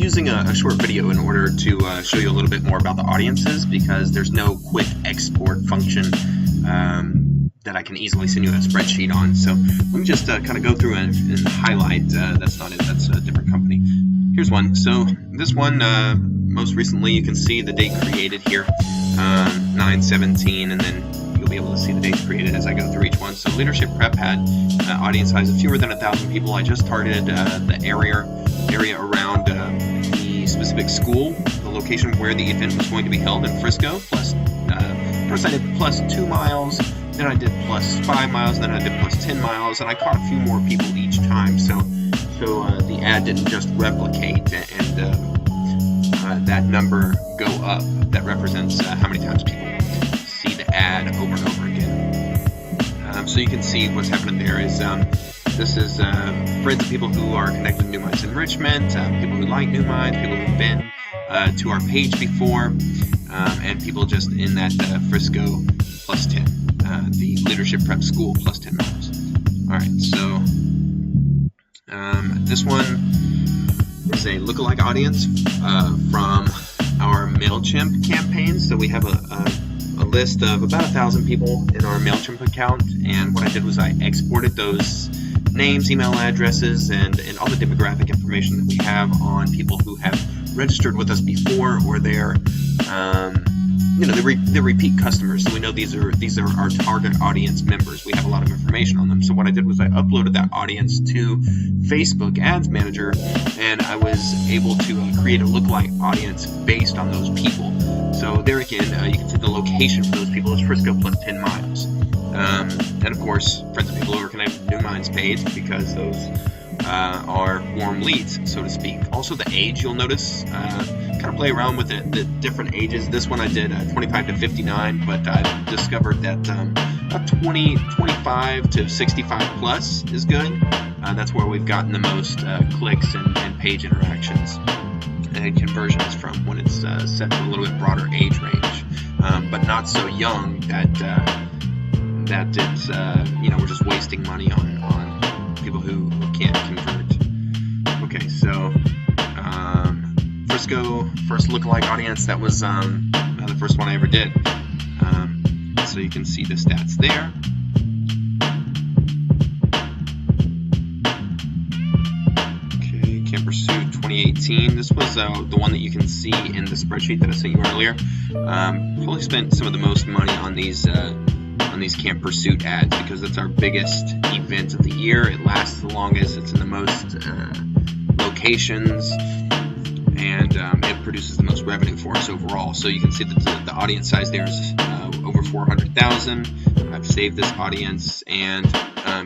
using a short video in order to show you a little bit more about the audiences, because there's no quick export function that I can easily send you a spreadsheet on. So let me just kind of go through and highlight. That's not it, that's a different company. Here's one. So this one, most recently, you can see the date created here, 9/17, and then you'll be able to see the dates created as I go through each one. So Leadership Prep had audience size of fewer than 1,000 people. I just targeted the area around the specific school, the location where the event was going to be held in Frisco. Plus, first I did plus 2 miles, then I did plus 5 miles, then I did plus 10 miles, and I caught a few more people each time. So the ad didn't just replicate and that number go up. That represents how many times people see the ad over and over again. So you can see what's happening there is this is friends of people who are connected to New Minds Enrichment, people who like New Minds, people who've been to our page before, and people just in that Frisco plus 10, the Leadership Prep School plus 10 miles. Alright, so this one is a lookalike audience from our MailChimp campaign. So we have a list of about 1,000 people in our MailChimp account, and what I did was I exported those names, email addresses, and all the demographic information that we have on people who have registered with us before, or they're they're repeat customers. So we know these are our target audience members. We have a lot of information on them. So what I did was I uploaded that audience to Facebook Ads Manager, and I was able to create a lookalike audience based on those people. So there again, you can see the location for those people is Frisco plus 10 miles. And of course, friends of people who are connected to New Minds page, because those are warm leads, so to speak. Also the age, you'll notice, kind of play around with the different ages. This one I did 25 to 59, but I discovered that about 25 to 65 plus is good. That's where we've gotten the most clicks and page interactions and conversions from, when it's set to a little bit broader age range, but not so young that it's we're just wasting money on people who can't convert. Okay, so Frisco first lookalike audience, that was the first one I ever did. So you can see the stats there. Okay, Camp Pursuit 2018. This was the one that you can see in the spreadsheet that I sent you earlier. Probably spent some of the most money on these Camp Pursuit ads, because it's our biggest event of the year. It lasts the longest, it's in the most locations, and it produces the most revenue for us overall. So you can see that the audience size there is over 400,000. I've saved this audience, and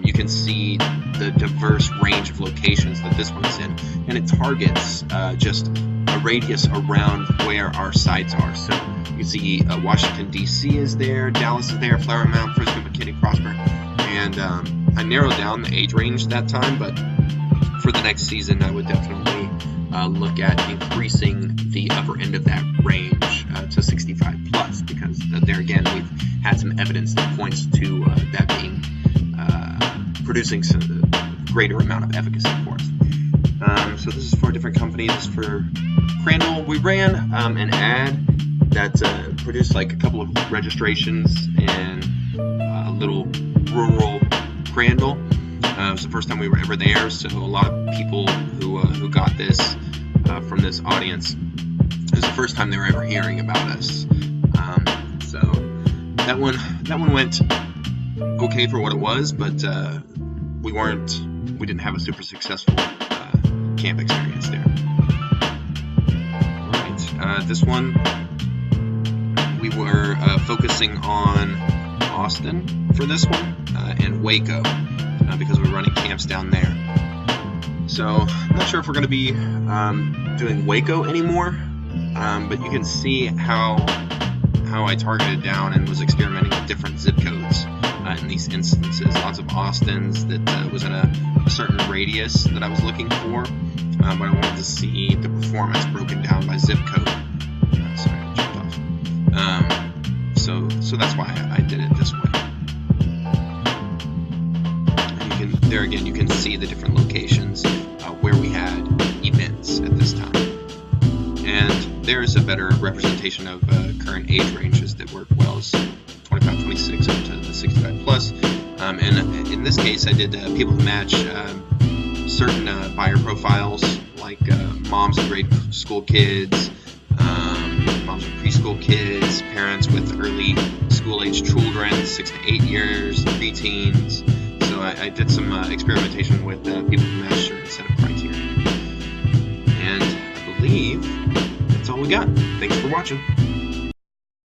you can see the diverse range of locations that this one is in, and it targets just a radius around where our sites are. So you can see Washington, D.C. is there, Dallas is there, Flower Mound, Frisco, McKinney, Prosper, and I narrowed down the age range that time, but for the next season I would definitely look at increasing the upper end of that range to 65 plus, because there again we've had some evidence that points to that being producing some greater amount of efficacy for us. So this is for a different company. This is for Crandall. We ran an ad that produced like a couple of registrations in a little rural Crandall. It was the first time we were ever there, so a lot of people who got this from this audience, it was the first time they were ever hearing about us. So that one went okay for what it was, but we didn't have a super successful camp experience there. Alright, this one we were focusing on Austin for this one, and Waco, because we're running camps down there. So I'm not sure if we're going to be doing Waco anymore, but you can see how I targeted down and was experimenting with different zip codes in these instances. Lots of Austins that was in a certain radius that I was looking for, but I wanted to see the performance broken down by zip code. Sorry, I jumped off. So that's why I did it this way. And there again, you can see the different locations where we had events at this time. there's a better representation of current age ranges that work well, as 25, 26 up to the 65 plus. And in this case, I did people who match certain buyer profiles, like moms of grade school kids, moms with preschool kids, parents with early school-age children, 6 to 8 years, preteens. So I did some experimentation with people who match certain set of criteria. And I believe that's all we got. Thanks for watching.